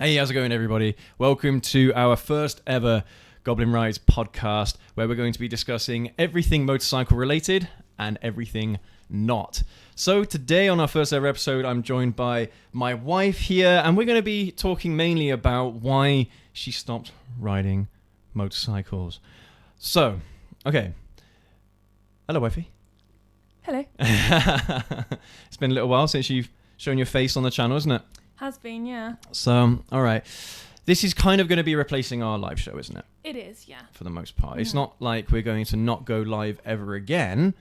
Hey, how's it going, everybody? Welcome to our first ever Goblin Rides podcast, where we're going to be discussing everything motorcycle related and everything not. So today on our first ever episode, I'm joined by my wife here, and we're going to be talking mainly about why she stopped riding motorcycles. So, okay. Hello, wifey. Hello. It's been a little while since you've shown your face on the channel, isn't it? Has been, yeah. So, all right. This is kind of going to be replacing our live show, isn't it? It is, yeah. For the most part. It's not like we're going to not go live ever again,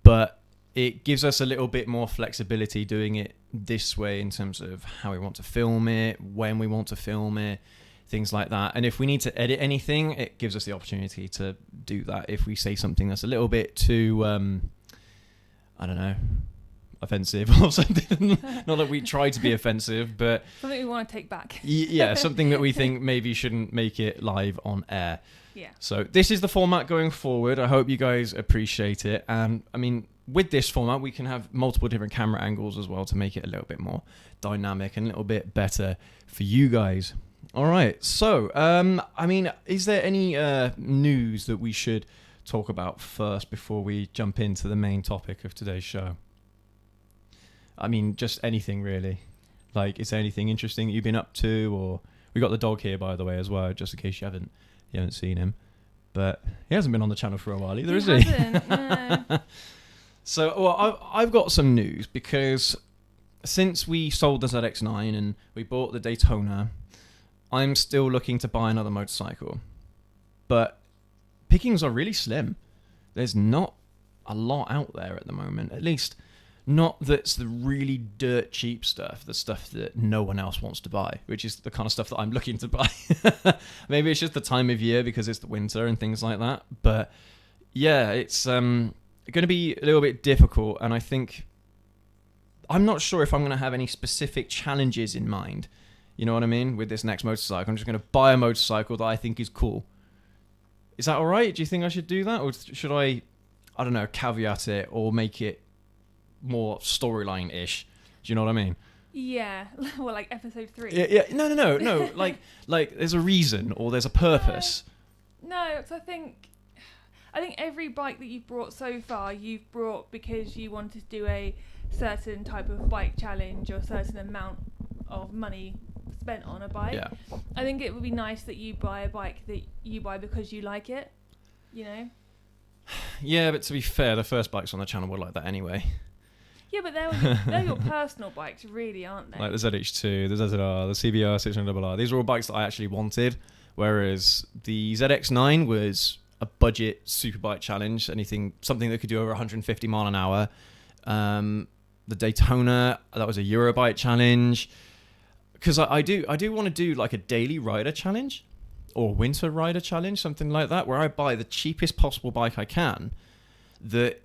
but it gives us a little bit more flexibility doing it this way in terms of how we want to film it, when we want to film it, things like that. And if we need to edit anything, it gives us the opportunity to do that. If we say something that's a little bit too, I don't know, offensive or something. Not that we try to be offensive, but something we want to take back. Yeah, something that we think maybe shouldn't make it live on air. Yeah. So this is the format going forward. I hope you guys appreciate it. And I mean, with this format, we can have multiple different camera angles as well to make it a little bit more dynamic and a little bit better for you guys. All right. So, I mean, is there any news that we should talk about first before we jump into the main topic of today's show? I mean, just anything really. Like, is there anything interesting that you've been up to? Or we got the dog here, by the way, as well, just in case you haven't seen him. But he hasn't been on the channel for a while either, has he? No. So, well, I've got some news because since we sold the ZX9 and we bought the Daytona, I'm still looking to buy another motorcycle. But pickings are really slim. There's not a lot out there at the moment, at least. Not that's the really dirt cheap stuff, the stuff that no one else wants to buy, which is the kind of stuff that I'm looking to buy. Maybe it's just the time of year because it's the winter and things like that. But yeah, it's going to be a little bit difficult. And I think I'm not sure if I'm going to have any specific challenges in mind. You know what I mean? With this next motorcycle, I'm just going to buy a motorcycle that I think is cool. Is that all right? Do you think I should do that? Or should I don't know, caveat it or make it more storyline-ish? Do you know what I mean? Yeah. Well, like episode 3. Yeah. No. like there's a reason or there's a purpose. No, because I think every bike that you've brought so far, you've brought because you wanted to do a certain type of bike challenge or a certain amount of money spent on a bike. Yeah. I think it would be nice that you buy a bike that you buy because you like it, you know? Yeah, but to be fair, the first bikes on the channel were like that anyway. Yeah, but they're your personal bikes, really, aren't they? Like the ZH2, the ZZR, the CBR 600RR. These are all bikes that I actually wanted, whereas the ZX9 was a budget super bike challenge, something that could do over 150 mile an hour. The Daytona, that was a Eurobike challenge. Because I do want to do like a daily rider challenge or winter rider challenge, something like that, where I buy the cheapest possible bike I can that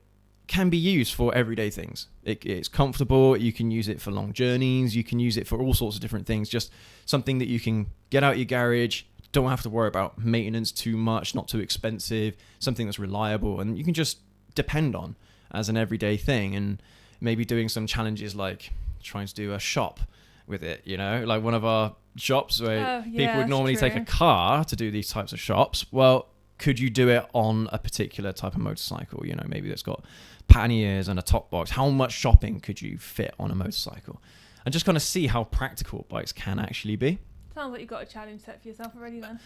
can be used for everyday things. It's comfortable. You can use it for long journeys. You can use it for all sorts of different things. Just something that you can get out your garage, don't have to worry about maintenance too much, not too expensive, something that's reliable and you can just depend on as an everyday thing. And maybe doing some challenges like trying to do a shop with it, you know, like one of our shops where people would normally take a car to do these types of shops. Well, could you do it on a particular type of motorcycle? You know, maybe that's got panniers and a top box. How much shopping could you fit on a motorcycle? And just kind of see how practical bikes can actually be. Sounds like you've got a challenge set for yourself already then.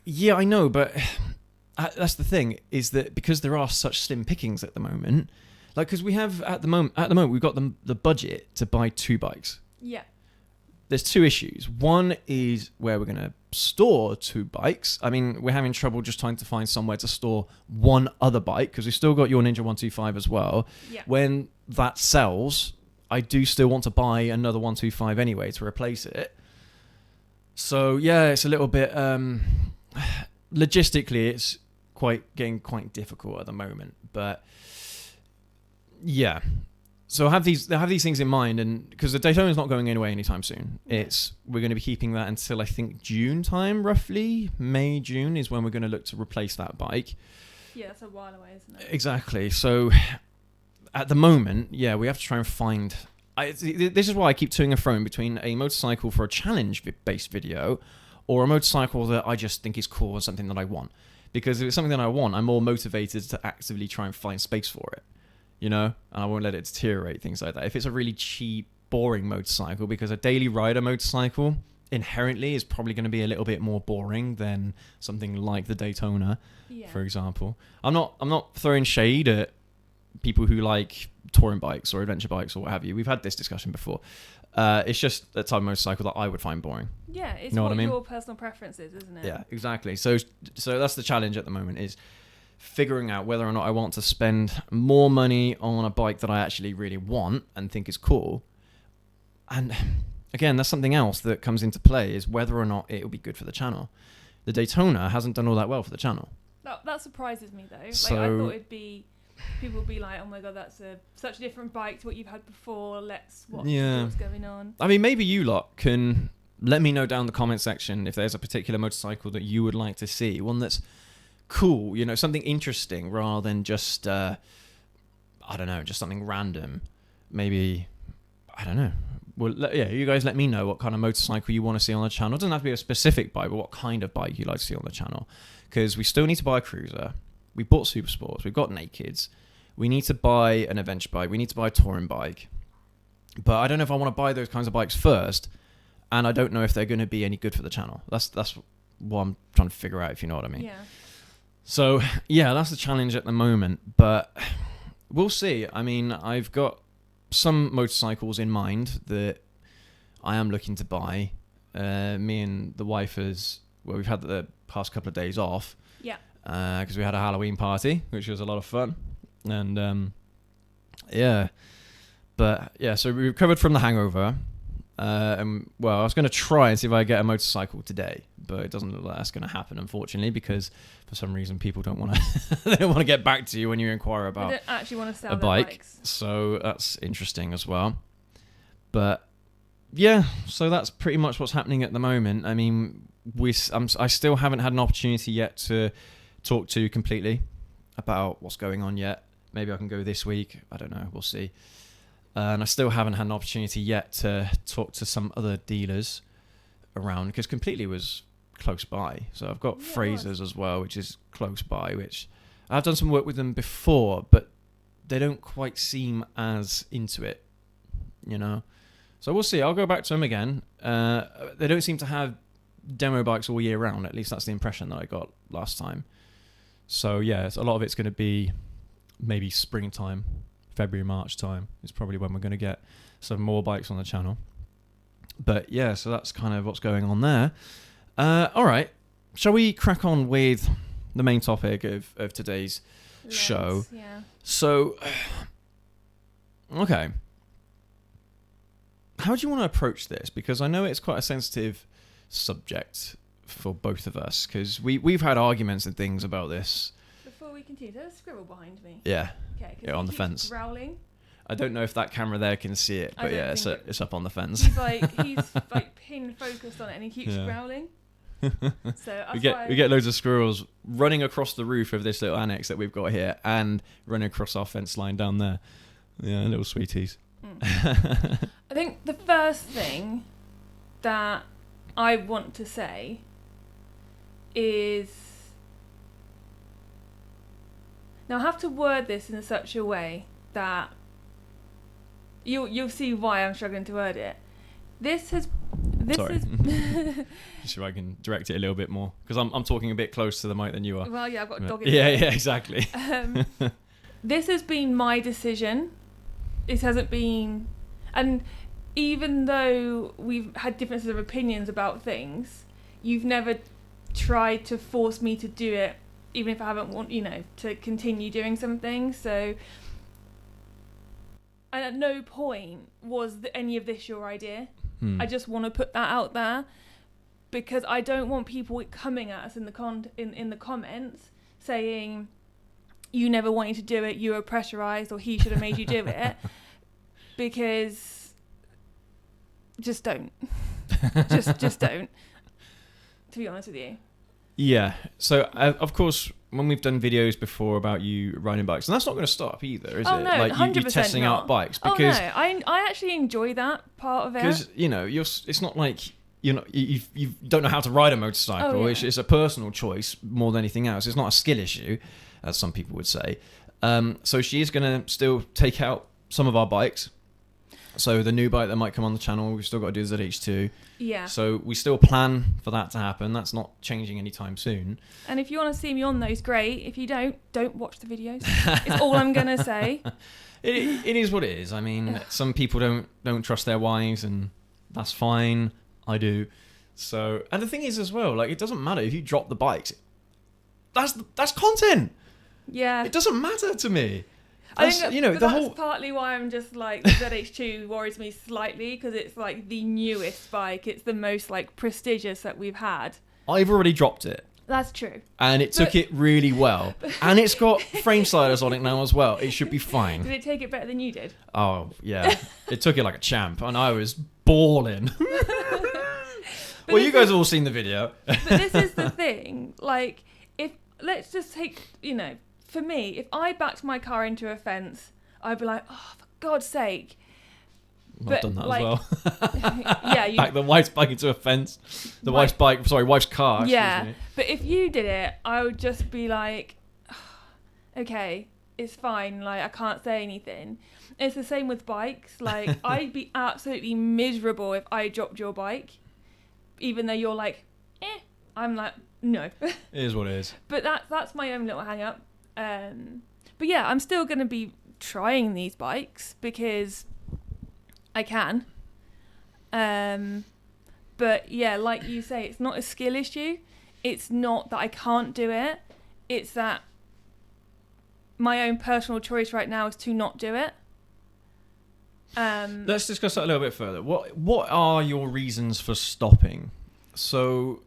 Yeah, I know, but that's the thing, is that because there are such slim pickings at the moment, like, because we have at the moment we've got the budget to buy 2 bikes. Yeah. There's 2 issues. One is where we're going to store 2 bikes. I mean, we're having trouble just trying to find somewhere to store one other bike because we've still got your Ninja 125 as well. Yeah. When that sells, I do still want to buy another 125 anyway to replace it. So, yeah, it's a little bit... logistically, it's getting quite difficult at the moment. But, yeah... So I have these things in mind, and because the Daytona is not going anywhere anytime soon. We're going to be keeping that until I think June time, roughly May, June is when we're going to look to replace that bike. Yeah, that's a while away, isn't it? Exactly. So at the moment, yeah, we have to try and find This is why I keep toing and froing between a motorcycle for a challenge-based video or a motorcycle that I just think is cool or something that I want. Because if it's something that I want, I'm more motivated to actively try and find space for it, you know? And I won't let it deteriorate, things like that. If it's a really cheap, boring motorcycle, because a daily rider motorcycle inherently is probably going to be a little bit more boring than something like the Daytona, for example. I'm not throwing shade at people who like touring bikes or adventure bikes or what have you. We've had this discussion before. It's just the type of motorcycle that I would find boring. Yeah, it's you know what I mean? your personal preference is, isn't it? Yeah, exactly. So that's the challenge at the moment, is figuring out whether or not I want to spend more money on a bike that I actually really want and think is cool. And again, that's something else that comes into play, is whether or not it will be good for the channel. The Daytona hasn't done all that well for the channel. That surprises me though. So, like, I thought it'd be, people would be like, oh my god, that's such a different bike to what you've had before. Let's watch what's going on. I mean, maybe you lot can let me know down in the comment section if there's a particular motorcycle that you would like to see, one that's cool, you know, something interesting rather than just I don't know, just something random. Maybe, I don't know. Well, yeah, you guys let me know what kind of motorcycle you want to see on the channel. It doesn't have to be a specific bike, but what kind of bike you'd like to see on the channel. Because we still need to buy a cruiser. We bought super sports. We've got nakeds. We need to buy an adventure bike. We need to buy a touring bike. But I don't know if I want to buy those kinds of bikes first, and I don't know if they're going to be any good for the channel. That's what I'm trying to figure out, if you know what I mean. Yeah. So, yeah, that's the challenge at the moment. But we'll see. I mean, I've got some motorcycles in mind that I am looking to buy. Me and the wife we've had the past couple of days off. Yeah. Because we had a Halloween party, which was a lot of fun. And, yeah. But, yeah, so we recovered from the hangover. And, well, I was going to try and see if I get a motorcycle today, but it doesn't look like that's going to happen, unfortunately, because for some reason people don't want to they don't want to get back to you when you inquire about They don't actually want to sell a their bike. bikes. So that's interesting as well. But yeah, so that's pretty much what's happening at the moment. I mean, I still haven't had an opportunity yet to talk to completely about what's going on yet. Maybe I can go this week. I don't know. We'll see. And I still haven't had an opportunity yet to talk to some other dealers around, because Completely was close by. So I've got Fraser's as well, which is close by, which I've done some work with them before, but they don't quite seem as into it, you know. So we'll see. I'll go back to them again. They don't seem to have demo bikes all year round. At least that's the impression that I got last time. So yeah, a lot of it's going to be maybe springtime. February, March time is probably when we're going to get some more bikes on the channel. But yeah, so that's kind of what's going on there. All right, shall we crack on with the main topic of today's show? Yeah. So, okay, how do you want to approach this? Because I know it's quite a sensitive subject for both of us, because we've had arguments and things about this. Before we continue, there's a squirrel behind me. Yeah. Okay, Yeah, on the fence. Growling. I don't know if that camera there can see it, but yeah, it's up on the fence. He's like pin focused on it, and he keeps growling. So we get loads of squirrels running across the roof of this little annex that we've got here, and running across our fence line down there. Yeah, little sweeties. I think the first thing that I want to say is, now I have to word this in such a way that you'll see why I'm struggling to word it. Sorry. Just so I can direct it a little bit more, because I'm talking a bit close to the mic than you are. Well, yeah, I've got a dog in there. there. Yeah, exactly. This has been my decision. It hasn't been, and even though we've had differences of opinions about things, you've never tried to force me to do it, even if I haven't to continue doing something. So, and at no point was any of this your idea. I just want to put that out there, because I don't want people coming at us in the comments saying, you never wanted to do it, you were pressurized, or he should have made you do it. Because just don't. just don't. To be honest with you. Yeah. So, of course, when we've done videos before about you riding bikes, and that's not going to stop either, is Oh it? no, Like 100% you testing not. out bikes Oh because no, I actually enjoy that part of it. because it's not like you don't know how to ride a motorcycle. Oh, yeah. It's a personal choice more than anything else. It's not a skill issue, as some people would say. So she is going to still take out some of our bikes. So the new bike that might come on the channel, we've still got to do the ZH2. Yeah. So we still plan for that to happen. That's not changing anytime soon. And if you want to see me on those, great. If you don't watch the videos. It's all I'm gonna say. It is what it is. I mean, some people don't trust their wives, and that's fine. I do. So, and the thing is as well, like, it doesn't matter if you drop the bikes. That's content. Yeah. It doesn't matter to me. I think the that's whole. partly why I'm just like the ZH2 worries me slightly because it's like the newest bike. It's the most like prestigious that we've had. I've already dropped it. That's true. And it took it really well. And it's got frame sliders on it now as well. It should be fine. Did it take it better than you did? Oh, yeah. It took it like a champ. And I was bawling. Well, you guys have all seen the video. But this is the thing. Like, let's just take, for me, if I backed my car into a fence, I'd be like, oh, for God's sake. I've done that as well. Yeah, Back the wife's bike into a fence. Wife's car. Yeah, Me. but if you did it, I would just be like, okay, it's fine. Like, I can't say anything. It's the same with bikes. Like, I'd be absolutely miserable if I dropped your bike, even though you're like, I'm like, no. It is what it is. But that's my own little hang up. But yeah, I'm still going to be trying these bikes because I can. But yeah, like you say, it's not a skill issue. It's not that I can't do it. It's that my own personal choice right now is to not do it. Let's discuss that a little bit further. What are your reasons for stopping? So,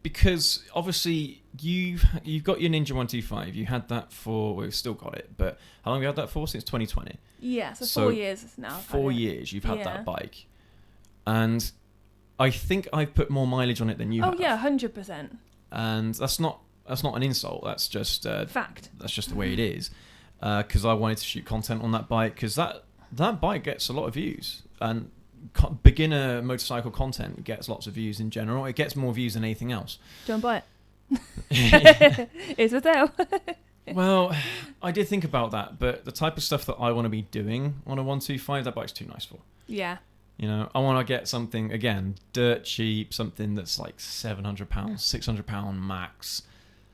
because obviously you've got your Ninja 125. You had that for, we've still got it, but how long have you had that for? Since 2020. Yeah, so 4 years now. 4 years you've had that bike, and I think I've put more mileage on it than you have. Oh yeah, 100%. And that's not an insult. That's just fact. That's just the way it is. Because I wanted to shoot content on that bike because that bike gets a lot of views, and beginner motorcycle content gets lots of views in general. It gets more views than anything else. Don't buy it. It's a sale. Well, I did think about that, but the type of stuff that I want to be doing on a 125, that bike's too nice for. Yeah. I want to get something, again, dirt cheap, something that's like £700, £600 max.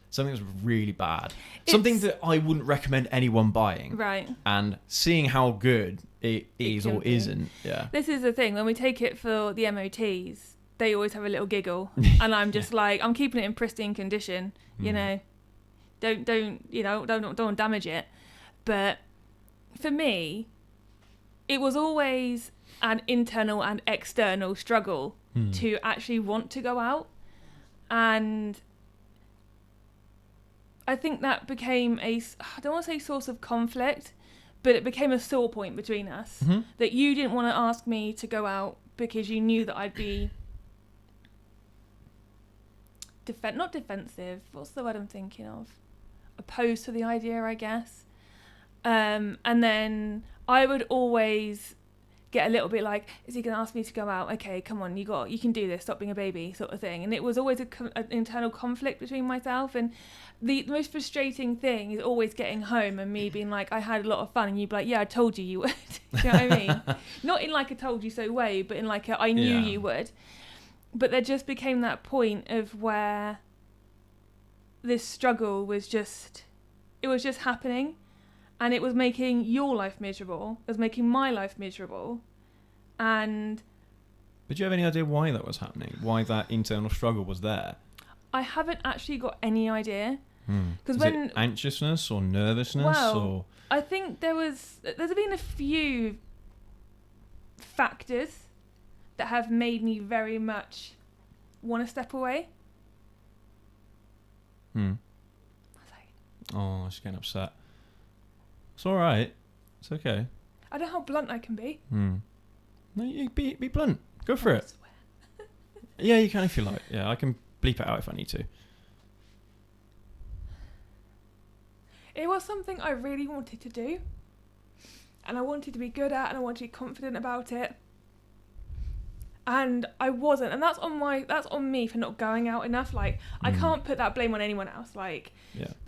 Something that's really bad. Something that I wouldn't recommend anyone buying. Right. And seeing how good it is or isn't. Yeah. This is the thing. When we take it for the MOTs, they always have a little giggle. And I'm just like, I'm keeping it in pristine condition. Don't damage it. But for me, it was always an internal and external struggle to actually want to go out. And I think that became I don't want to say source of conflict, but it became a sore point between us. Mm-hmm. That you didn't want to ask me to go out because you knew that I'd be not defensive. What's the word I'm thinking of? Opposed to the idea, I guess. And then I would always get a little bit like, is he going to ask me to go out? Okay, come on, you can do this. Stop being a baby, sort of thing. And it was always an internal conflict between myself. And the most frustrating thing is always getting home and me being like, I had a lot of fun, and you'd be like, yeah, I told you would. Do you know what I mean? Not in like a told you so way, but in like a I knew you would. But there just became that point of where this struggle was just happening, and it was making your life miserable. It was making my life miserable. And did you have any idea why that was happening? Why that internal struggle was there? I haven't actually got any idea. Is it anxiousness or nervousness? Or I think there's been a few factors that have made me very much want to step away. Oh, she's getting upset. It's all right. It's okay. I don't know how blunt I can be. No, you be blunt. Go for it. Yeah, you can if you like. Yeah, I can bleep it out if I need to. it was something I really wanted to do. And I wanted to be good at, and I wanted to be confident about it. And I wasn't, and that's on me for not going out enough. Like, I can't put that blame on anyone else. Like,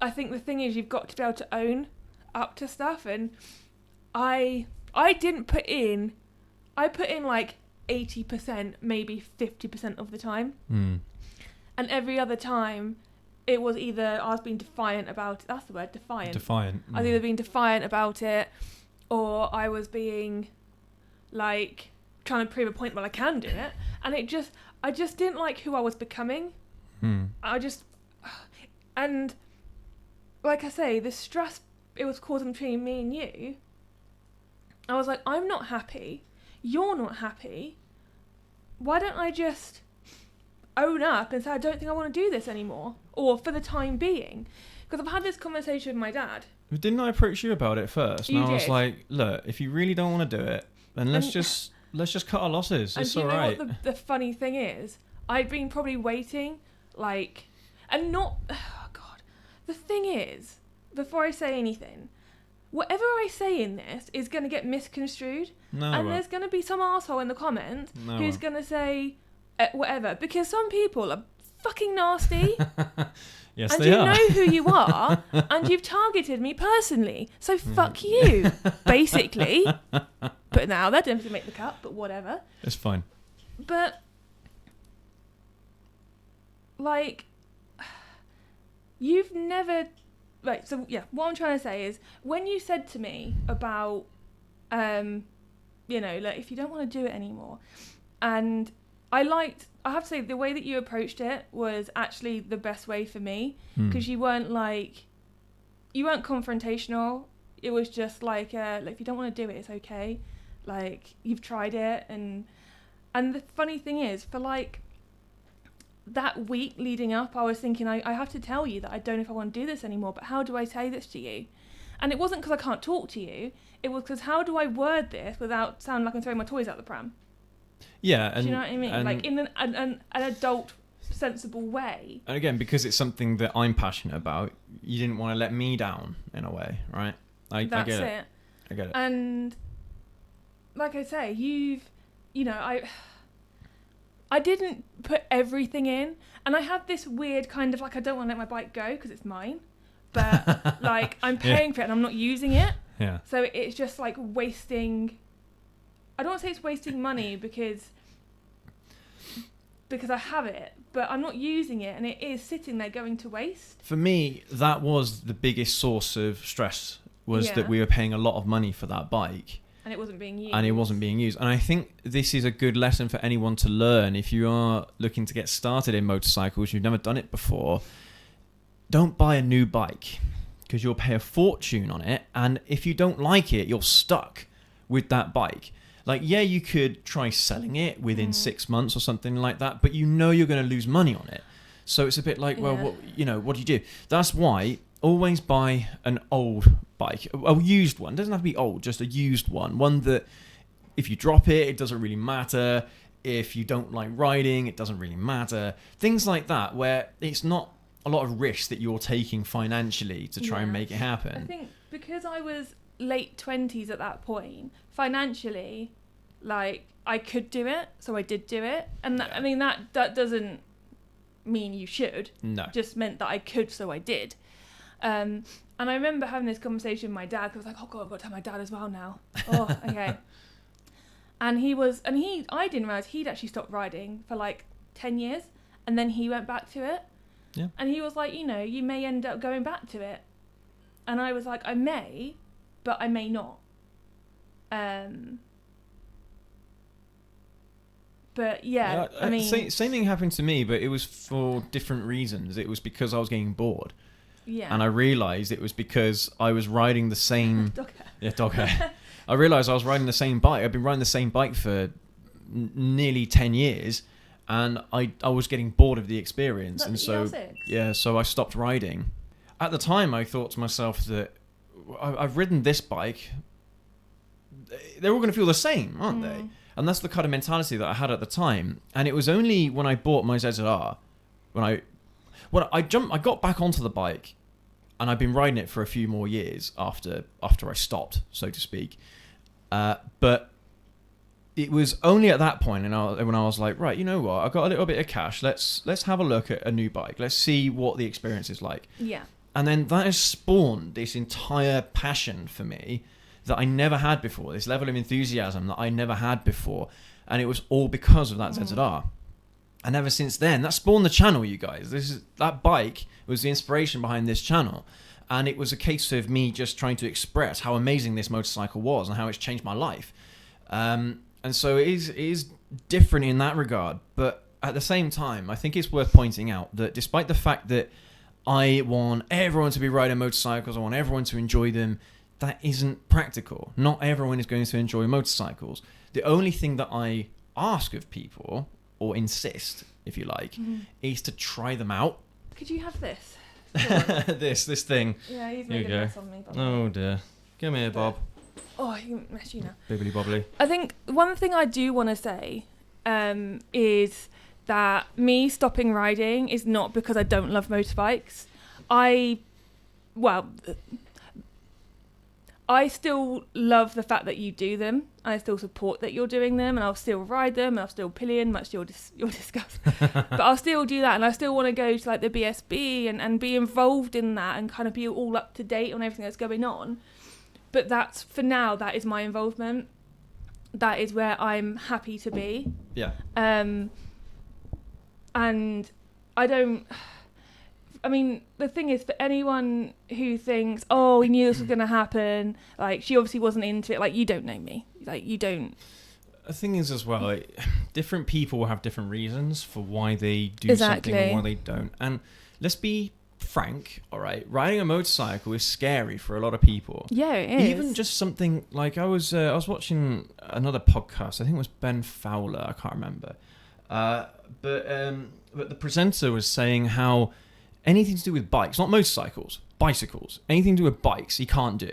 I think the thing is, you've got to be able to own up to stuff, and I didn't put in, I put in like 80%, maybe 50% of the time, and every other time, it was either I was being defiant about it. That's the word, defiant. Defiant. I was either being defiant about it, or I was being like trying to prove a point, well, I can do it, and I just didn't like who I was becoming. And like I say, the stress it was causing between me and you, I was like, I'm not happy, you're not happy, why don't I just own up and say I don't think I want to do this anymore, or for the time being? Because I've had this conversation with my dad. Didn't I approach you about it first? And You I was did. like, look, if you really don't want to do it, then let's just cut our losses. And It's do you all know right. what the funny thing is? I'd been probably waiting, like, and not, oh God. The thing is, before I say anything, whatever I say in this is going to get misconstrued. No, And there's going to be some arsehole in the comments No, who's going to say whatever. Because some people are fucking nasty. Yes, And they you are. know who you are. And you've targeted me personally. So fuck you, basically. Putting that out there, don't have to make the cut, but whatever. It's fine. But, like, you've never... Right, so, yeah, what I'm trying to say is, when you said to me about, you know, like, if you don't want to do it anymore, and I have to say, the way that you approached it was actually the best way for me, because you weren't confrontational. It was just like, if you don't want to do it, it's okay. Like, you've tried it, and the funny thing is, for like that week leading up, I was thinking, I have to tell you that I don't know if I want to do this anymore, but how do I say this to you? And it wasn't because I can't talk to you, it was because how do I word this without sounding like I'm throwing my toys out the pram? Yeah. And, do you know what I mean? Like, in an adult, sensible way. And again, because it's something that I'm passionate about, you didn't want to let me down in a way, right? I That's get it. I get it. And like I say, I didn't put everything in, and I have this weird kind of like, I don't want to let my bike go because it's mine, but like I'm paying for it and I'm not using it. Yeah. So it's just like wasting. I don't want to say it's wasting money because I have it, but I'm not using it, and it is sitting there going to waste. For me, that was the biggest source of stress, was Yeah. that we were paying a lot of money for that bike. And it wasn't being used. And I think this is a good lesson for anyone to learn. If you are looking to get started in motorcycles, you've never done it before, don't buy a new bike, because you'll pay a fortune on it. And if you don't like it, you're stuck with that bike. Like, yeah, you could try selling it within 6 months or something like that, but you know you're going to lose money on it. So it's a bit like, well, what do you do? That's why always buy an old bike, a used one. It doesn't have to be old, just a used one that if you drop it, it doesn't really matter. If you don't like riding, it doesn't really matter. Things like that, where it's not a lot of risk that you're taking financially to try and make it happen. I think because I was late 20s at that point, financially, like, I could do it, so I did do it. And that, I mean, that doesn't mean you should. No. It just meant that I could, so I did. And I remember having this conversation with my dad, because I was like, oh God, I've got to tell my dad as well now. Oh, okay. I didn't realise he'd actually stopped riding for like 10 years, and then he went back to it. Yeah. And he was like, you may end up going back to it. And I was like, I may, but I may not. But yeah, I mean... Same thing happened to me, but it was for different reasons. It was because I was getting bored. Yeah. And I realised it was because I was riding the same... Dog hair. Yeah, dog hair. I realised I was riding the same bike. I've been riding the same bike for nearly 10 years, and I was getting bored of the experience. And so, so I stopped riding. At the time, I thought to myself that I've ridden this bike. They're all going to feel the same, aren't they? And that's the kind of mentality that I had at the time. And it was only when I bought my ZZR, I got back onto the bike, and I've been riding it for a few more years after I stopped, so to speak. But it was only at that point, when I was like, right, you know what? I've got a little bit of cash. Let's have a look at a new bike. Let's see what the experience is like. Yeah. And then that has spawned this entire passion for me that I never had before. This level of enthusiasm that I never had before, and it was all because of that ZZR. And ever since then, that spawned the channel, you guys. That bike was the inspiration behind this channel. And it was a case of me just trying to express how amazing this motorcycle was and how it's changed my life. And so it is different in that regard. But at the same time, I think it's worth pointing out that despite the fact that I want everyone to be riding motorcycles, I want everyone to enjoy them, that isn't practical. Not everyone is going to enjoy motorcycles. The only thing that I ask of people, or insist, if you like, is to try them out. Could you have this? this thing. Yeah, he's Here you making a go. mess on me. Oh dear. Come here, Bob. Oh, he can mess you now. Bibbly bobbly. I think one thing I do want to say is that me stopping riding is not because I don't love motorbikes. I still love the fact that you do them. I still support that you're doing them, and I'll still ride them, and I'll still pillion, much to your disgust. But I'll still do that, and I still want to go to like the BSB and be involved in that and kind of be all up to date on everything that's going on. But that's, for now, that is my involvement. That is where I'm happy to be. Yeah. And I mean, the thing is, for anyone who thinks, oh, we knew this was going to happen, like, she obviously wasn't into it, like, you don't know me. Like, you don't. The thing is as well, different people have different reasons for why they do something and why they don't. And let's be frank, all right? Riding a motorcycle is scary for a lot of people. Yeah, it is. Even just something like I was watching another podcast. I think it was Ben Fowler. I can't remember. But the presenter was saying how anything to do with bikes, not motorcycles, bicycles, anything to do with bikes, he can't do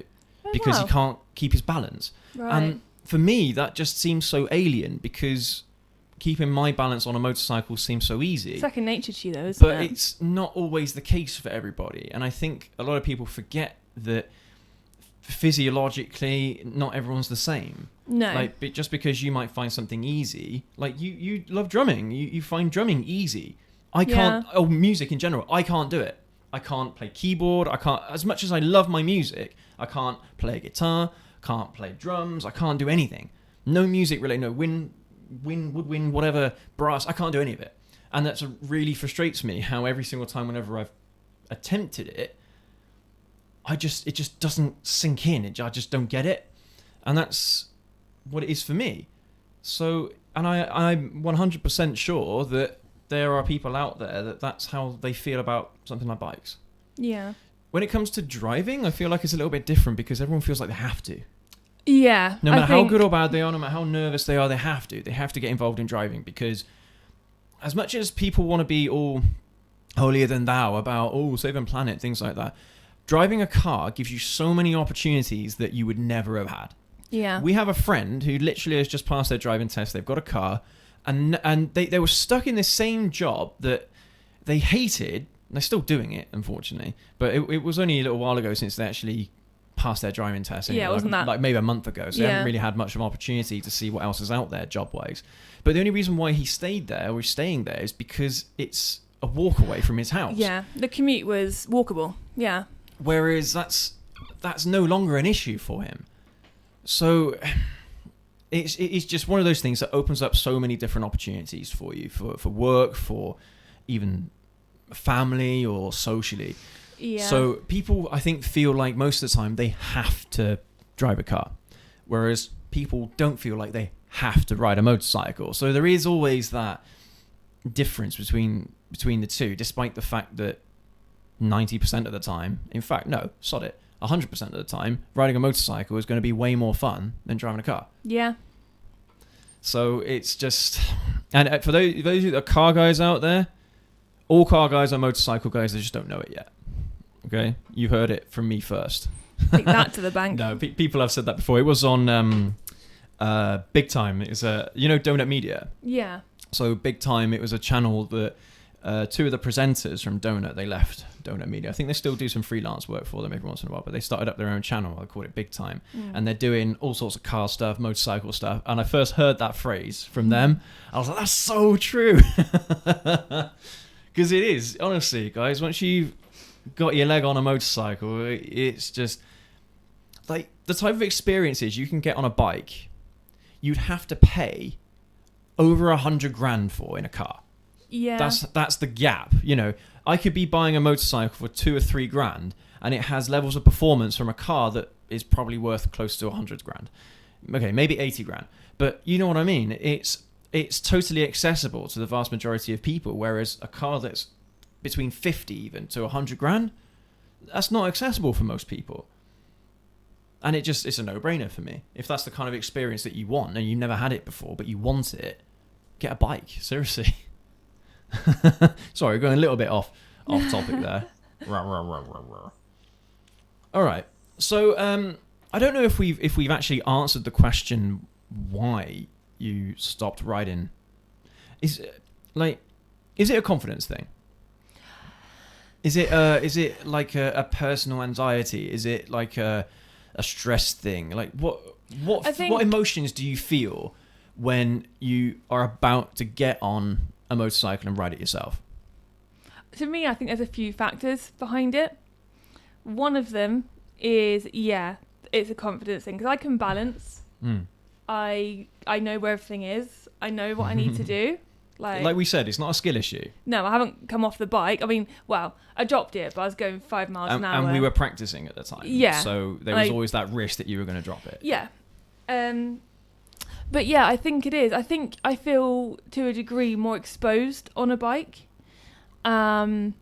because he can't keep his balance. Right. And for me, that just seems so alien because keeping my balance on a motorcycle seems so easy. Second nature to you, though, isn't it? But it's not always the case for everybody. And I think a lot of people forget that physiologically, not everyone's the same. No. Like, but just because you might find something easy, like you love drumming, you find drumming easy. I can't, music in general, I can't do it. I can't play keyboard. I can't, as much as I love my music, I can't play a guitar, can't play drums, I can't do anything. No music related, no woodwind, whatever, brass, I can't do any of it. And that really frustrates me, how every single time whenever I've attempted it, it just doesn't sink in. I just don't get it. And that's what it is for me. So, and I'm 100% sure that there are people out there that's how they feel about something like bikes. Yeah. When it comes to driving, I feel like it's a little bit different because everyone feels like they have to. Yeah. No matter how good or bad they are, no matter how nervous they are, they have to. They have to get involved in driving because as much as people want to be all holier than thou about, saving planet, things like that, driving a car gives you so many opportunities that you would never have had. Yeah. We have a friend who literally has just passed their driving test. They've got a car and they were stuck in this same job that they hated. They're still doing it, unfortunately. But it was only a little while ago since they actually passed their driving test. Yeah, wasn't that? Like maybe a month ago. So they haven't really had much of an opportunity to see what else is out there job-wise. But the only reason why he stayed there or is staying there is because it's a walk away from his house. Yeah, the commute was walkable. Yeah. Whereas that's no longer an issue for him. So it's just one of those things that opens up so many different opportunities for you, for work, for even family or socially. Yeah. So people, I think, feel like most of the time they have to drive a car, whereas people don't feel like they have to ride a motorcycle. So there is always that difference between the two, despite the fact that 90% of the time, in fact, no, sod it, 100% of the time, riding a motorcycle is going to be way more fun than driving a car. Yeah. So it's just, and for those of the car guys out there, all car guys are motorcycle guys. They just don't know it yet. Okay, you heard it from me first. Take that to the bank. No, people have said that before. It was on Big Time. It's Donut Media. Yeah. So Big Time, it was a channel that two of the presenters from Donut, they left Donut Media. I think they still do some freelance work for them every once in a while, but they started up their own channel. I call it Big Time. And they're doing all sorts of car stuff, motorcycle stuff. And I first heard that phrase from them. I was like, that's so true. Because it is, honestly, guys, once you've got your leg on a motorcycle, it's just like the type of experiences you can get on a bike, you'd have to pay over $100,000 for in a car. Yeah. That's the gap. You know, I could be buying a motorcycle for $2,000 or $3,000, and it has levels of performance from a car that is probably worth close to $100,000. Okay, maybe $80,000, but you know what I mean. It's totally accessible to the vast majority of people, whereas a car that's between 50 even to $100,000, that's not accessible for most people. And it's a no-brainer for me. If that's the kind of experience that you want and you've never had it before, but you want it, get a bike. Seriously. Sorry, going a little bit off topic there. All right. So I don't know if we've actually answered the question why you stopped riding. Is it a confidence thing? Is it like a personal anxiety? Is it like a stress thing? Like what emotions do you feel when you are about to get on a motorcycle and ride it yourself? To me, I think there's a few factors behind it. One of them is, it's a confidence thing, because I can balance. I know where everything is. I know what I need to do. Like we said, it's not a skill issue. No, I haven't come off the bike. I mean, well, I dropped it, but I was going 5 miles an hour. And we were practicing at the time. Yeah. So there was always that risk that you were going to drop it. Yeah. But yeah, I think it is. I think I feel, to a degree, more exposed on a bike.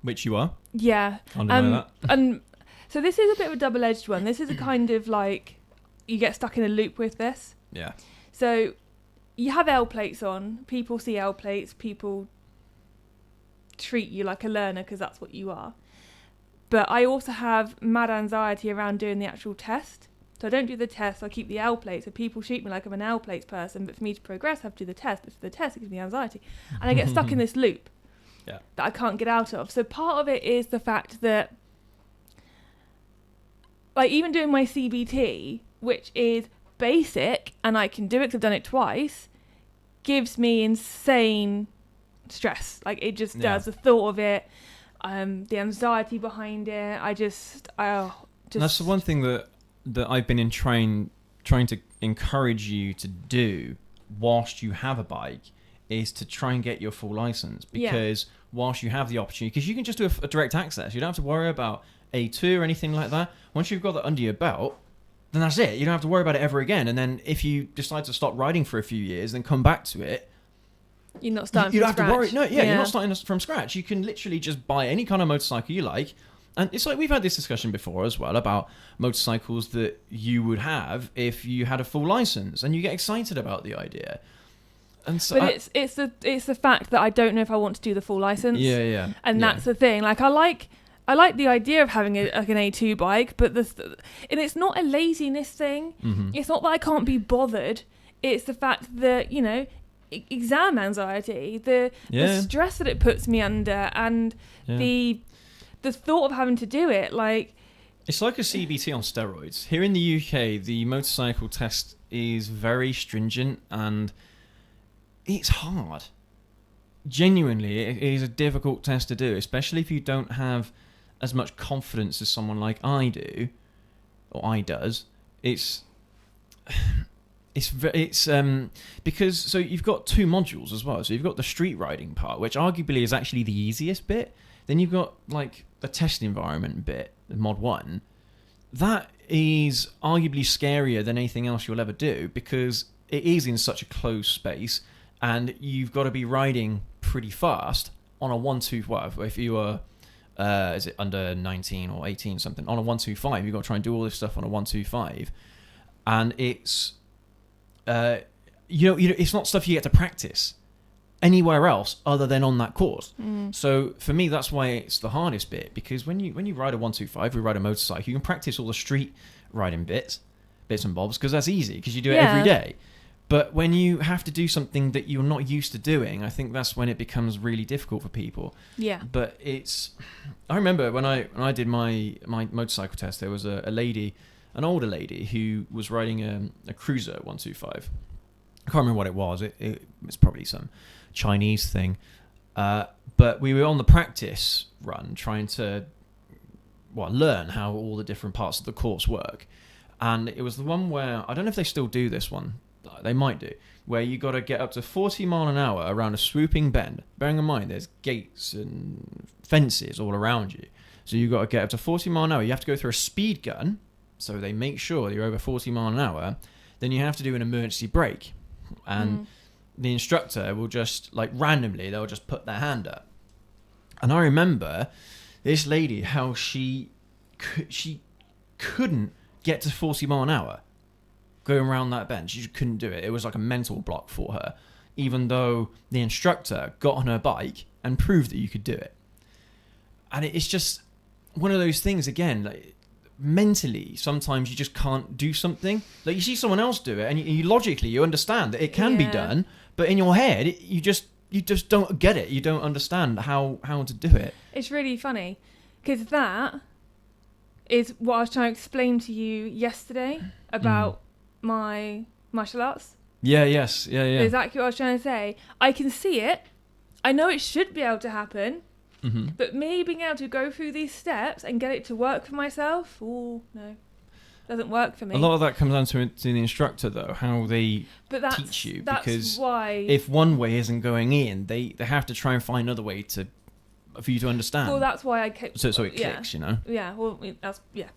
Which you are. Yeah. Can't deny that. And so this is a bit of a double-edged one. This is a kind of like, you get stuck in a loop with this. Yeah. So you have L plates on. People see L plates. People treat you like a learner because that's what you are. But I also have mad anxiety around doing the actual test. So I don't do the test. I keep the L plates. So people treat me like I'm an L plates person. But for me to progress, I have to do the test. But for the test, it gives me anxiety. And I get stuck in this loop that I can't get out of. So part of it is the fact that, like, even doing my CBT, which is basic, and I can do it because I've done it twice, gives me insane stress. Like, it just does. The thought of it, the anxiety behind it. And that's the one thing that I've been trying to encourage you to do whilst you have a bike, is to try and get your full license, because whilst you have the opportunity, because you can just do a direct access, you don't have to worry about A2 or anything like that. Once you've got that under your belt, then that's it. You don't have to worry about it ever again. And then if you decide to stop riding for a few years, then come back to it, you're not starting you from don't scratch. have to worry. No, you're not starting from scratch. You can literally just buy any kind of motorcycle you like. And it's like, we've had this discussion before as well about motorcycles that you would have if you had a full license, and you get excited about the idea. And so but it's the fact that I don't know if I want to do the full license. Yeah. And that's the thing. Like, I like the idea of having an A2 bike, but and it's not a laziness thing. Mm-hmm. It's not that I can't be bothered. It's the fact that, you know, exam anxiety, the stress that it puts me under, and the thought of having to do it. Like, it's like a CBT on steroids. Here in the UK, the motorcycle test is very stringent, and it's hard. Genuinely, it is a difficult test to do, especially if you don't have as much confidence as someone like I do, or I does. It's because, so you've got 2 modules as well. So you've got the street riding part, which arguably is actually the easiest bit. Then you've got like the test environment bit, mod 1. That is arguably scarier than anything else you'll ever do, because it is in such a closed space, and you've got to be riding pretty fast on a 125. If you are, is it under 19 or 18 something, on a 125, you've got to try and do all this stuff on a 125, and it's, it's not stuff you get to practice anywhere else other than on that course. So for me, that's why it's the hardest bit, because when you ride a 125, we ride a motorcycle, you can practice all the street riding bits and bobs, because that's easy, because you do it every day. But when you have to do something that you're not used to doing, I think that's when it becomes really difficult for people. Yeah. But I remember when I did my motorcycle test, there was a lady, an older lady, who was riding a Cruiser 125. I can't remember what it was. It's probably some Chinese thing. But we were on the practice run trying to learn how all the different parts of the course work. And it was the one where, I don't know if they still do this one, they might do, where you got to get up to 40 mile an hour around a swooping bend. Bearing in mind there's gates and fences all around you. So you got to get up to 40 mile an hour. You have to go through a speed gun, so they make sure you're over 40 mile an hour. Then you have to do an emergency brake. And the instructor will just, like, randomly, they'll just put their hand up. And I remember this lady, how she couldn't get to 40 mile an hour going around that bend. She just couldn't do it. It was like a mental block for her, even though the instructor got on her bike and proved that you could do it. And it's just one of those things, again, like, mentally, sometimes you just can't do something. Like, you see someone else do it, and you logically, you understand that it can be done, but in your head, you just don't get it. You don't understand how to do it. It's really funny, because that is what I was trying to explain to you yesterday about my martial arts. Yeah. Exactly what I was trying to say. I can see it. I know it should be able to happen. Mm-hmm. But me being able to go through these steps and get it to work for myself, no, doesn't work for me. A lot of that comes down to the instructor, though, how they teach you. Because if one way isn't going in, they have to try and find another way for you to understand. Well, that's why I kept... So it clicks, you know? Yeah, well, that's... Yeah.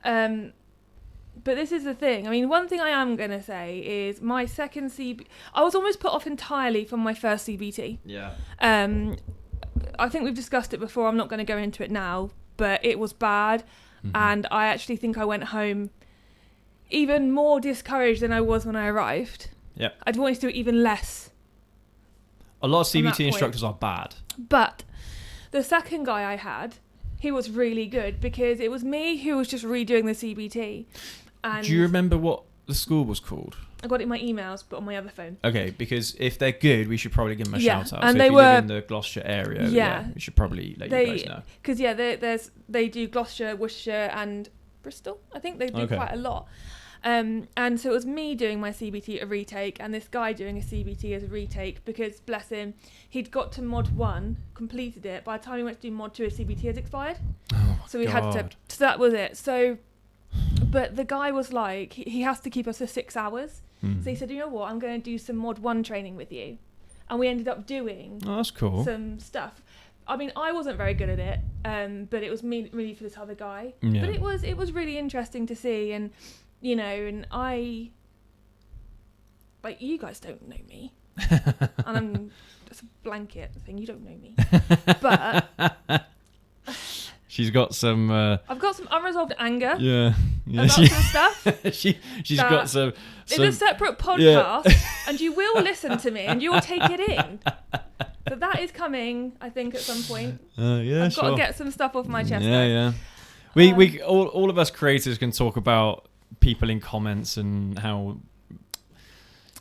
But this is the thing. I mean, one thing I am going to say is my second CBT... I was almost put off entirely from my first CBT. Yeah. I think we've discussed it before. I'm not going to go into it now, but it was bad. Mm-hmm. And I actually think I went home even more discouraged than I was when I arrived. Yeah. I'd wanted to do it even less. A lot of CBT instructors are bad. But the second guy I had, he was really good because it was me who was just redoing the CBT. And do you remember what the school was called? I got it in my emails, but on my other phone. Okay, because if they're good, we should probably give them a shout out. And so they if you live in the Gloucestershire area, we should probably let you guys know. Because they do Gloucestershire, Worcestershire, and Bristol. I think they do quite a lot. And so it was me doing my CBT a retake, and this guy doing a CBT as a retake because, bless him, he'd got to mod 1, completed it. By the time he went to do mod 2, his CBT had expired. Oh, so we had to. So that was it. So, but the guy was like, he has to keep us for 6 hours. So he said, you know what, I'm going to do some mod 1 training with you. And we ended up doing that's cool. some stuff. I mean, I wasn't very good at it, but it was me really for this other guy. Yeah. But it was really interesting to see, and you know, and I, like, you guys don't know me, and I'm just a blanket thing. You don't know me, but she's got some. I've got some unresolved anger. Yeah. About some stuff. she's got some. It's a separate podcast, and you will listen to me, and you will take it in. So that is coming, I think, at some point. I've got to get some stuff off my chest. Yeah. We all of us creators can talk about people in comments and how.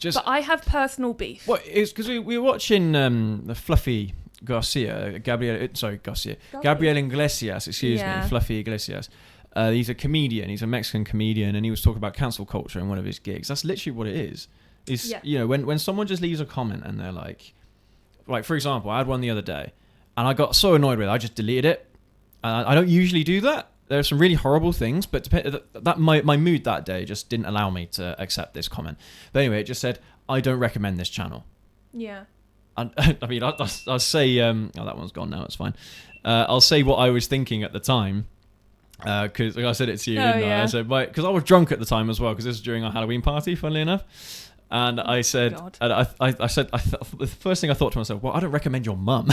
But I have personal beef. Well, it's because we were watching the Fluffy Gabriel Iglesias, excuse me, Fluffy Iglesias. He's a comedian. He's a Mexican comedian, and he was talking about cancel culture in one of his gigs. That's literally what it is. You know, when someone just leaves a comment and they're like, for example, I had one the other day, and I got so annoyed with it, I just deleted it. I don't usually do that. There are some really horrible things, but my mood that day just didn't allow me to accept this comment. But anyway, it just said, I don't recommend this channel. Yeah. And I mean, I'll say, that one's gone now, it's fine. I'll say what I was thinking at the time. Because I said it to you, didn't I? I said, because I was drunk at the time as well, because this was during our Halloween party, funnily enough. And I said, the first thing I thought to myself, well, I don't recommend your mum.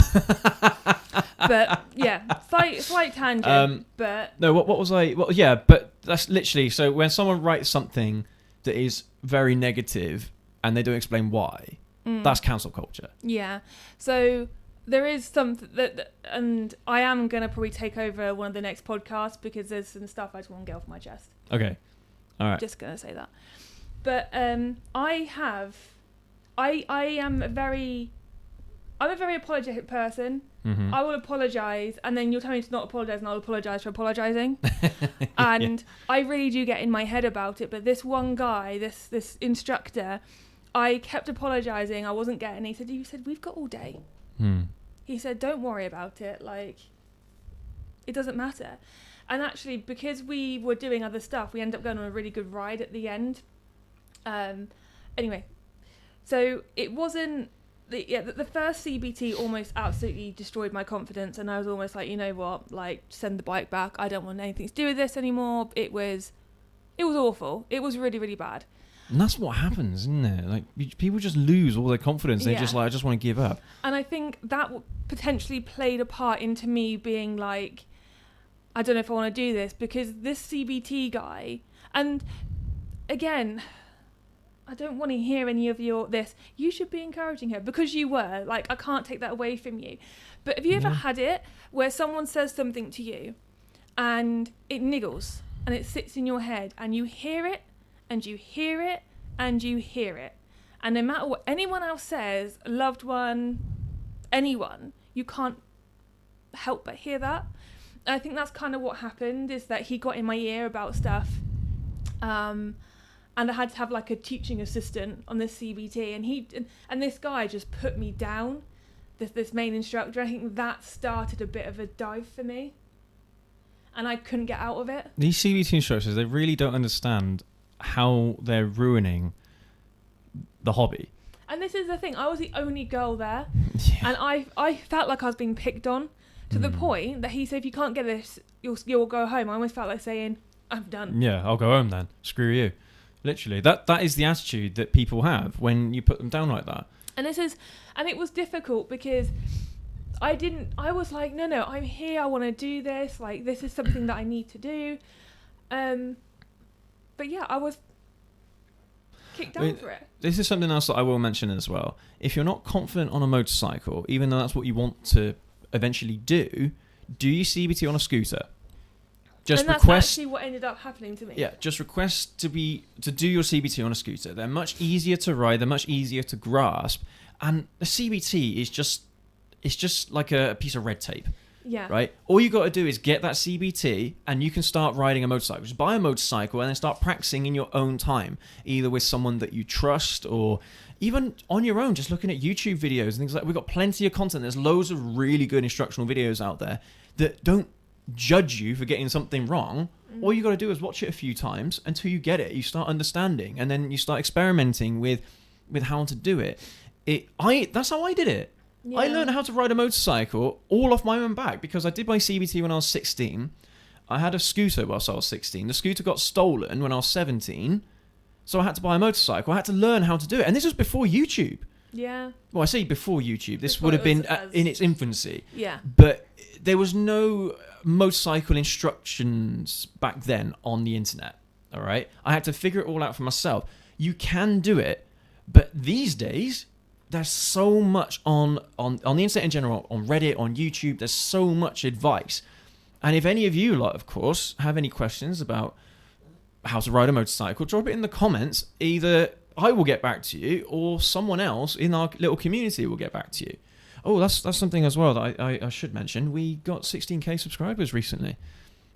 But yeah, slight tangent. But no, what was I? Well, yeah, but that's literally, so when someone writes something that is very negative and they don't explain why, that's cancel culture. Yeah. So there is something that, and I am going to probably take over one of the next podcasts because there's some stuff I just want to get off my chest. Okay. All right. Just going to say that. But I'm a very apologetic person. Mm-hmm. I will apologise, and then you'll tell me to not apologise, and I'll apologise for apologising. And I really do get in my head about it. But this one guy, this instructor, I kept apologising. I wasn't getting it. He said, we've got all day. He said, don't worry about it. Like, it doesn't matter. And actually, because we were doing other stuff, we ended up going on a really good ride at the end. Anyway, so it wasn't... The first CBT almost absolutely destroyed my confidence, and I was almost like, you know what, like, send the bike back. I don't want anything to do with this anymore. It was awful. It was really, really bad. And that's what happens, isn't it? Like, people just lose all their confidence. They're just like, I just want to give up. And I think that potentially played a part into me being like, I don't know if I want to do this, because this CBT guy, and again, I don't want to hear any of this. You should be encouraging her, because you were. Like, I can't take that away from you. But have you ever had it where someone says something to you and it niggles and it sits in your head and you hear it and you hear it and you hear it, and no matter what anyone else says, loved one, anyone, you can't help but hear that? And I think that's kind of what happened, is that he got in my ear about stuff. And I had to have like a teaching assistant on this CBT, and this guy just put me down, this main instructor. I think that started a bit of a dive for me, and I couldn't get out of it. These CBT instructors, they really don't understand how they're ruining the hobby. And this is the thing, I was the only girl there, and I felt like I was being picked on, to the point that he said, if you can't get this, you'll go home. I almost felt like saying, I'm done. Yeah, I'll go home then. Screw you. Literally, that is the attitude that people have when you put them down like that. And it was difficult, because I was like, no, I'm here, I want to do this, like, this is something that I need to do. But yeah, I was kicked down for it. This is something else that I will mention as well. If you're not confident on a motorcycle, even though that's what you want to eventually do your CBT on a scooter. Just and that's actually what ended up happening to me. Yeah, just request to do your CBT on a scooter. They're much easier to ride. They're much easier to grasp. And the CBT is just like a piece of red tape. Yeah. Right? All you got to do is get that CBT, and you can start riding a motorcycle. Just buy a motorcycle and then start practicing in your own time, either with someone that you trust or even on your own, just looking at YouTube videos and things like that. We've got plenty of content. There's loads of really good instructional videos out there that don't judge you for getting something wrong. All you got to do is watch it a few times until you get it. You start understanding, and then you start experimenting with how to do it. That's how I did it. Yeah. I learned how to ride a motorcycle all off my own back, because I did my CBT when I was 16. I had a scooter whilst I was 16. The scooter got stolen when I was 17, so I had to buy a motorcycle. I had to learn how to do it, and this was before YouTube. Yeah. Well, I say before YouTube. This would have been in its infancy. Yeah. But there was no motorcycle instructions back then on the internet. All right. I had to figure it all out for myself. You can do it, but these days there's so much on the internet in general, on Reddit, on YouTube. There's so much advice. And if any of you lot, of course, have any questions about how to ride a motorcycle, drop it in the comments. Either I will get back to you, or someone else in our little community will get back to you. Oh, that's something as well that I should mention. We got 16k subscribers recently.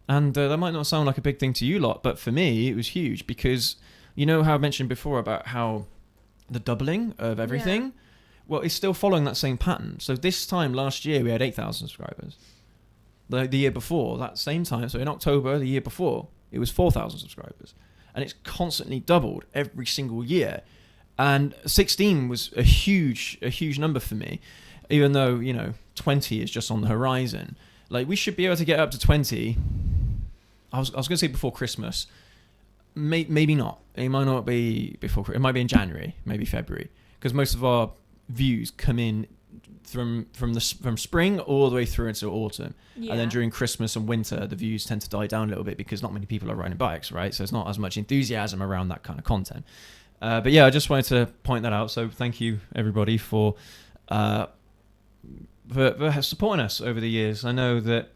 And that might not sound like a big thing to you lot, but for me, it was huge, because you know how I mentioned before about how the doubling of everything? Yeah. Well, it's still following that same pattern. So this time last year, we had 8,000 subscribers. The year before, that same time, so in October the year before, it was 4,000 subscribers. And it's constantly doubled every single year. And 16 was a huge number for me, even though, 20 is just on the horizon. Like, we should be able to get up to 20. I was going to say before Christmas. Maybe not. It might not be before. It might be in January, maybe February, because most of our views come in from spring all the way through until autumn. Yeah. And then during Christmas and winter, the views tend to die down a little bit, because not many people are riding bikes, right? So it's not as much enthusiasm around that kind of content. But yeah, I just wanted to point that out. So thank you everybody for supporting us over the years. I know that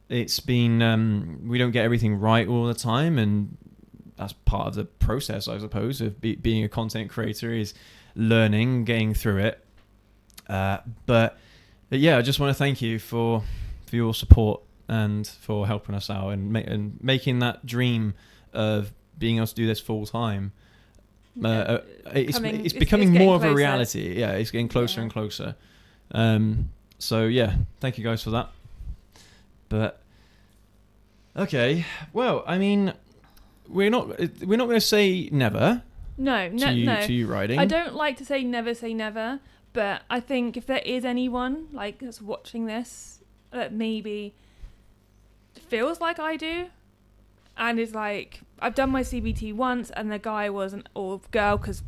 it's been we don't get everything right all the time, and that's part of the process, I suppose, of being a content creator, is learning, getting through it. But yeah, I just want to thank you for your support and for helping us out and making that dream of being able to do this full time. It's becoming more of a reality. Yeah, it's getting closer and closer. So yeah, thank you guys for that. But okay, well, I mean, we're not going to say never. No, to you riding. I don't like to say never, but I think if there is anyone like that's watching this that maybe feels like I do, and is like, I've done my CBT once, and the guy wasn't, or girl, because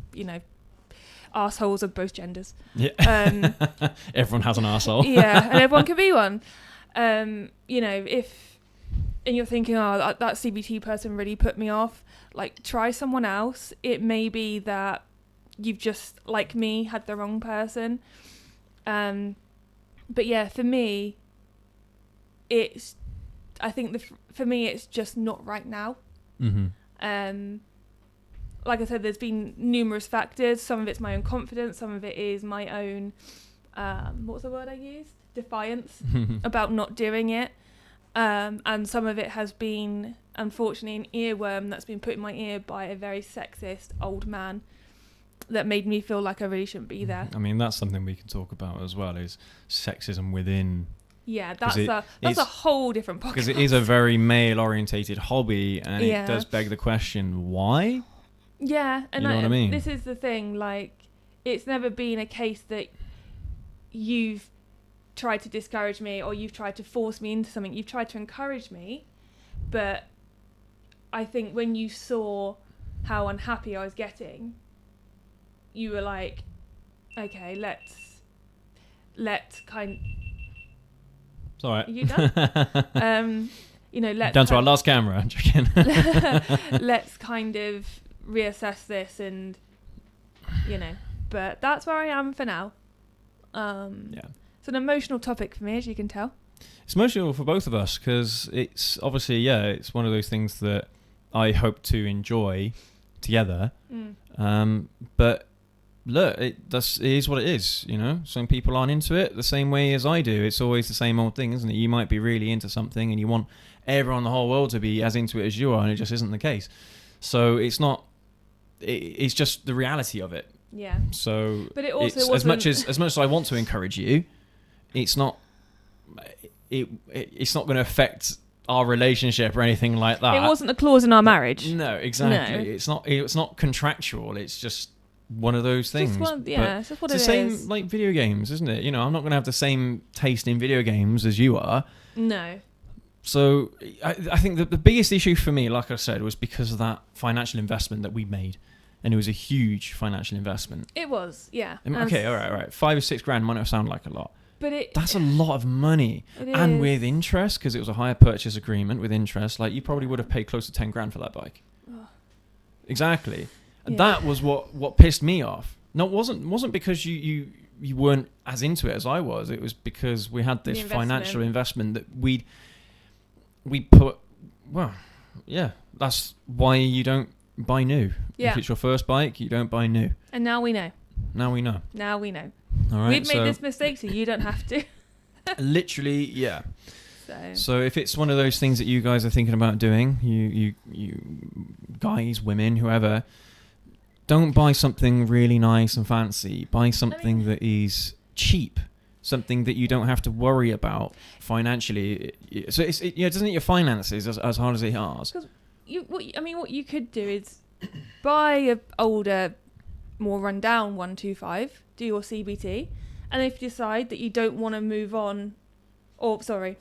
assholes of both genders. Yeah. Everyone has an arsehole. Yeah, and everyone can be one. If and you're thinking, oh, that CBT person really put me off, like, try someone else. It may be that you've just, like me, had the wrong person. But yeah, for me, for me it's just not right now. Mm-hmm. Like I said, there's been numerous factors. Some of it's my own confidence. Some of it is my own, what was the word I used? Defiance about not doing it. And some of it has been, unfortunately, an earworm that's been put in my ear by a very sexist old man that made me feel like I really shouldn't be there. I mean, that's something we can talk about as well, is sexism within. Yeah, that's a whole different podcast. Because it is a very male-orientated hobby, and it does beg the question, why? Yeah, and you know what I mean? This is the thing, like, it's never been a case that you've tried to discourage me or you've tried to force me into something. You've tried to encourage me, but I think when you saw how unhappy I was getting, you were like, okay, let's kind. It's all right. Are you done? Let's down to our last camera. I'm joking. Let's kind of reassess this, and but that's where I am for now. Yeah. It's an emotional topic for me, as you can tell. It's emotional for both of us because it's obviously, it's one of those things that I hope to enjoy together. But look, it is what it is, Some people aren't into it the same way as I do. It's always the same old thing, isn't it? You might be really into something and you want everyone in the whole world to be as into it as you are, and it just isn't the case. So it's not. It's just the reality of it. Yeah. So, but it also as much as I want to encourage you, it's not. It's not going to affect our relationship or anything like that. It wasn't a clause in our marriage. No, exactly. No. It's not contractual. It's just one of those things. It's just what it is. It's the same like video games, isn't it? I'm not going to have the same taste in video games as you are. No. So I think the biggest issue for me, like I said, was because of that financial investment that we made. And it was a huge financial investment. It was, yeah. Okay, all right. 5 or 6 grand might not sound like a lot. But that's a lot of money. And with interest, because it was a hire purchase agreement with interest, like you probably would have paid close to 10 grand for that bike. Oh. Exactly. And that was what pissed me off. No, it wasn't because you weren't as into it as I was. It was because we had this financial investment that we put. Well, yeah, that's why you don't buy new. Yeah. If it's your first bike, you don't buy new. And now we know. Now we know. All right. We've made this mistake, so you don't have to. Literally, yeah. So if it's one of those things that you guys are thinking about doing, you guys, women, whoever, don't buy something really nice and fancy. Buy something that is cheap. Something that you don't have to worry about financially. So it doesn't eat your finances as hard as it has. What you could do is buy a older, more rundown 125, do your CBT, and if you decide that you don't want to move on, and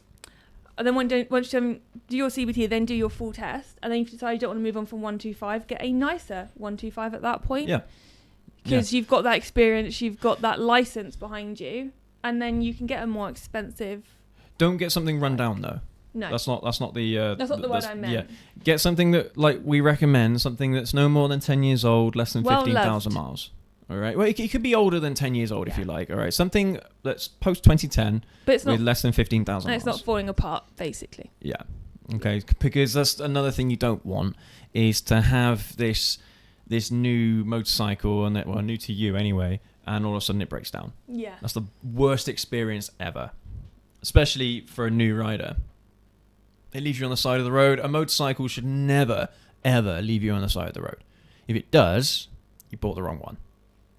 then once you do your CBT, then do your full test, and then if you decide you don't want to move on from 125, get a nicer 125 at that point. Yeah. Because you've got that experience, you've got that license behind you, and then you can get a more expensive. Don't get something run down though. No. That's not the. That's not the word I meant. Yeah. Get something that we recommend, something that's no more than 10 years old, less than 15,000 miles. All right. Well, it could be older than 10 years old if you like. All right. Something that's post 2010 with less than 15,000 miles. And it's not falling apart, basically. Yeah. Okay, because that's another thing you don't want, is to have this new motorcycle, and new to you anyway, and all of a sudden it breaks down. Yeah. That's the worst experience ever, especially for a new rider. It leaves you on the side of the road. A motorcycle should never, ever leave you on the side of the road. If it does, you bought the wrong one.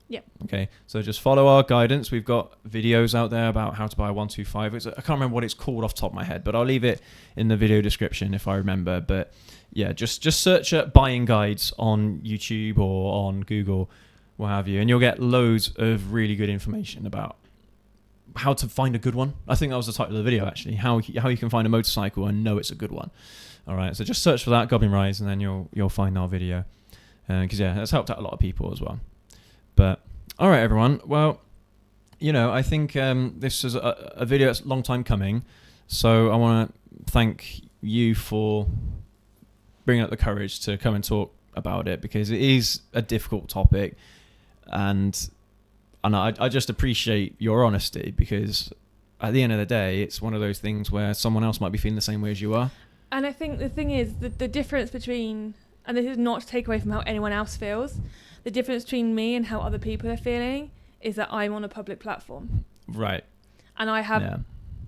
Yeah. Okay, so just follow our guidance. We've got videos out there about how to buy a 125. I can't remember what it's called off the top of my head, but I'll leave it in the video description if I remember. But yeah, just search up buying guides on YouTube or on Google, what have you, and you'll get loads of really good information about how to find a good one. I think that was the title of the video, actually, how you can find a motorcycle and know it's a good one. All right, so just search for that, Goblin Rides, and then you'll find our video. Because yeah, that's helped out a lot of people as well. But all right, everyone. Well, I think this is a video that's a long time coming. So I want to thank you for bringing up the courage to come and talk about it, because it is a difficult topic, and I just appreciate your honesty, because at the end of the day, it's one of those things where someone else might be feeling the same way as you are. And I think the thing is, the difference between, and this is not to take away from how anyone else feels, the difference between me and how other people are feeling is that I'm on a public platform. Right. And I have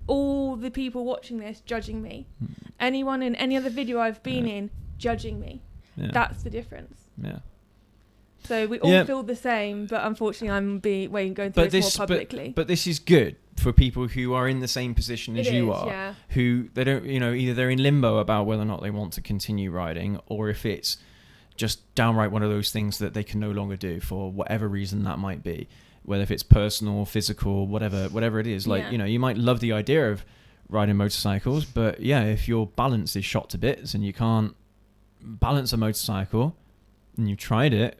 all the people watching this judging me. Anyone in any other video I've been in judging me. Yeah. That's the difference. Yeah. So we all feel the same, but unfortunately I'm going through this more publicly. But this is good for people who are in the same position as you are, who they don't, either they're in limbo about whether or not they want to continue riding, or if it's just downright one of those things that they can no longer do for whatever reason that might be, whether if it's personal, physical, whatever it is. Like, you might love the idea of riding motorcycles, but if your balance is shot to bits and you can't balance a motorcycle and you've tried it,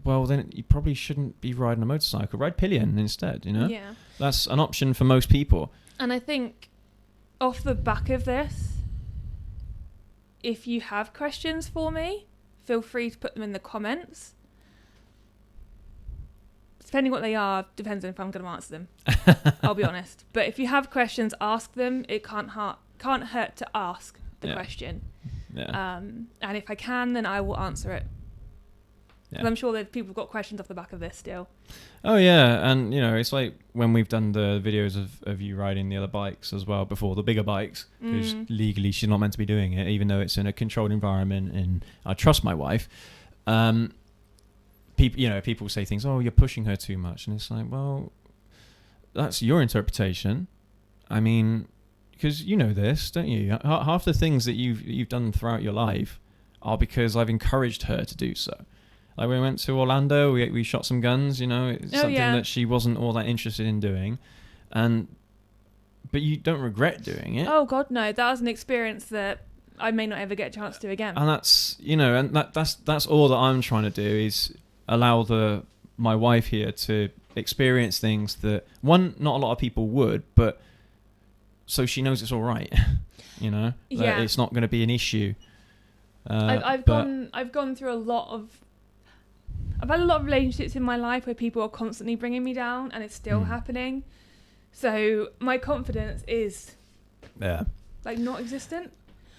well, then you probably shouldn't be riding a motorcycle. Ride pillion instead, Yeah. That's an option for most people. And I think off the back of this, if you have questions for me, feel free to put them in the comments. Depending what they are, depends on if I'm going to answer them. I'll be honest. But if you have questions, ask them. It can't hurt to ask the question. Yeah. And if I can, then I will answer it. Yeah. I'm sure that people have got questions off the back of this still. Oh yeah, and it's like when we've done the videos of you riding the other bikes as well before, the bigger bikes, because legally she's not meant to be doing it, even though it's in a controlled environment, and I trust my wife. People say things, oh, you're pushing her too much, and it's like, well, that's your interpretation. I mean, because you know this, don't you? Half the things that you've done throughout your life are because I've encouraged her to do so. Like when we went to Orlando, we shot some guns, it's something that she wasn't all that interested in doing. But you don't regret doing it. Oh God, no. That was an experience that I may not ever get a chance to do again. And that's, that's all that I'm trying to do, is allow my wife here to experience things that, one, not a lot of people would, but so she knows it's all right, that it's not going to be an issue. I've gone through I've had a lot of relationships in my life where people are constantly bringing me down, and it's still happening. So my confidence is not existent.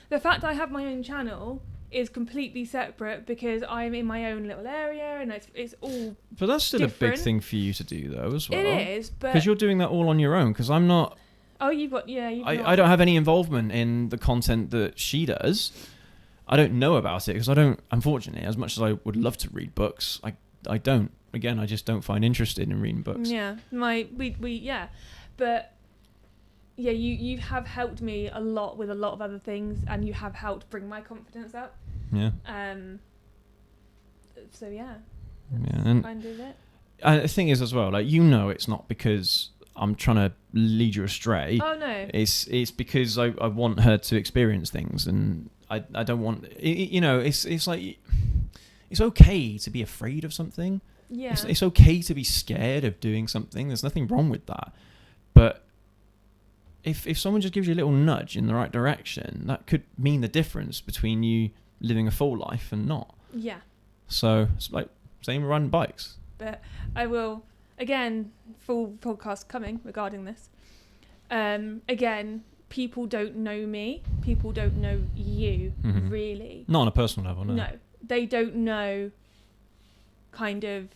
The fact I have my own channel is completely separate, because I'm in my own little area, and it's all. But that's still different. A big thing for you to do, though, as well. It is, but because you're doing that all on your own. Because I'm not. Oh, you've got I don't have any involvement in the content that she does. I don't know about it because I don't, unfortunately, as much as I would love to read books, I don't. Again, I just don't find interested in reading books. Yeah, but yeah, you have helped me a lot with a lot of other things, and you have helped bring my confidence up. Yeah. So yeah. And kind of it. The thing is as well, it's not because I'm trying to lead you astray. Oh no. It's because I want her to experience things, and I don't want it's like it's okay to be afraid of something. Yeah. It's okay to be scared of doing something. There's nothing wrong with that. But if someone just gives you a little nudge in the right direction, that could mean the difference between you living a full life and not. Yeah. So it's like same riding bikes. But I will, again, full podcast coming regarding this. Again, people don't know me. People don't know you, Mhm. really. Not on a personal level, no. No, they don't know. Kind of.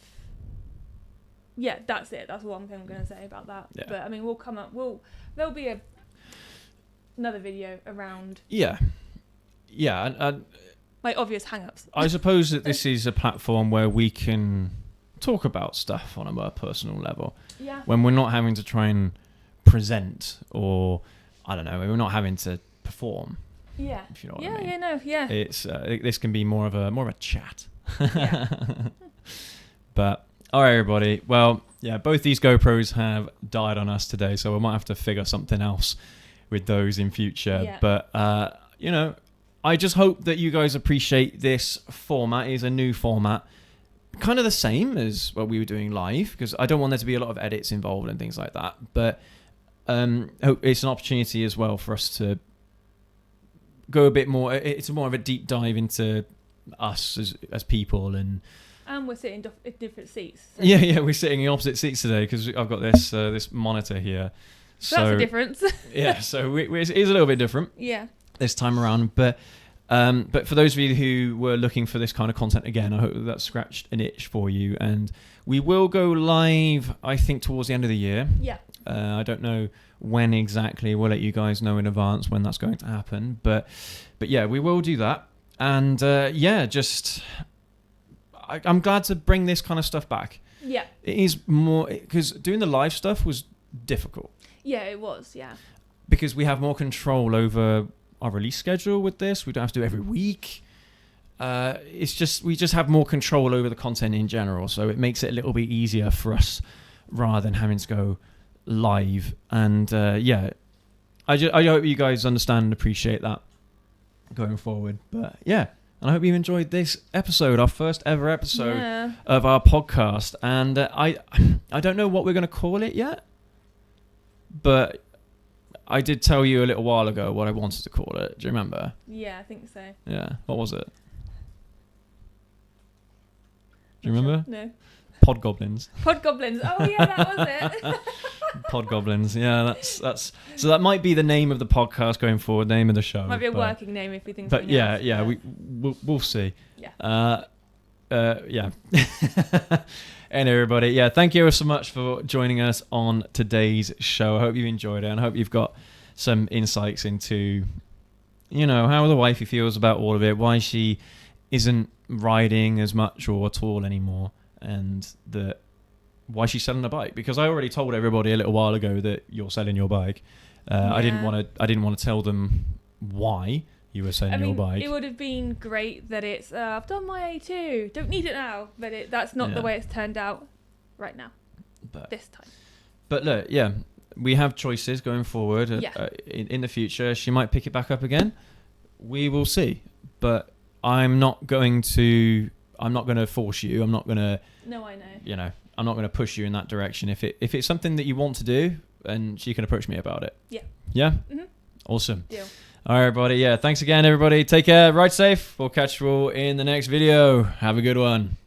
Yeah, that's it. That's one thing I'm going to say about that. Yeah. But I mean, there'll be another video around Yeah. Yeah, and my obvious hang-ups. I suppose that this is a platform where we can talk about stuff on a more personal level. Yeah. When we're not having to try and present, or I don't know, we're not having to perform. Yeah. If you know what I mean. Yeah, no, yeah. It's this can be more of a chat. Yeah. But all right, everybody. Well, yeah, both these GoPros have died on us today, so we might have to figure something else with those in future. Yeah. But you know, I just hope that you guys appreciate this format. It is a new format, kind of the same as what we were doing live, because I don't want there to be a lot of edits involved and things like that. But it's an opportunity as well for us to go a bit more. It's more of a deep dive into us as people, and we're sitting in different seats. So. yeah, we're sitting in opposite seats today because I've got this monitor here. So that's a difference. Yeah, so it is a little bit different. Yeah. This time around, but for those of you who were looking for this kind of content again, I hope that scratched an itch for you, and we will go live, I think, towards the end of the year. Yeah. I don't know when exactly. We'll let you guys know in advance when that's going to happen, but yeah, we will do that, and just I'm glad to bring this kind of stuff back. Yeah. It is more because doing the live stuff was difficult. Yeah, it was. Yeah. Because we have more control over our release schedule with this. We don't have to do it every week. It's just we just have more control over the content in general, so it makes it a little bit easier for us rather than having to go live. And I hope you guys understand and appreciate that going forward. But yeah, and I hope you enjoyed this episode, our first ever episode of our podcast. And I don't know what we're going to call it yet, but I did tell you a little while ago what I wanted to call it. Do you remember? Yeah, I think so. Yeah. What was it? Do you remember? No. PodGoblins. PodGoblins. Oh yeah, that was it. PodGoblins. Yeah, that's so that might be the name of the podcast going forward, name of the show. Might be a working name if we think. But yeah, else. yeah, we'll see. Yeah. Yeah. And everybody, yeah, thank you so much for joining us on today's show. I hope you enjoyed it, and I hope you've got some insights into, how the wifey feels about all of it, why she isn't riding as much or at all anymore, and why she's selling a bike. Because I already told everybody a little while ago that you're selling your bike. I didn't want to tell them why you were selling your bike. It would have been great that it's I've done my A2, don't need it now, but that's not the way it's turned out right now. But this time. But look, yeah, we have choices going forward. In the future, she might pick it back up again. We will see. But I'm not going to force you. I'm not going to. No, I know. I'm not going to push you in that direction. If it's something that you want to do, and she can approach me about it. Yeah. Yeah. Mm-hmm. Awesome. Deal. All right, everybody. Yeah, thanks again, everybody. Take care. Ride safe. We'll catch you all in the next video. Have a good one.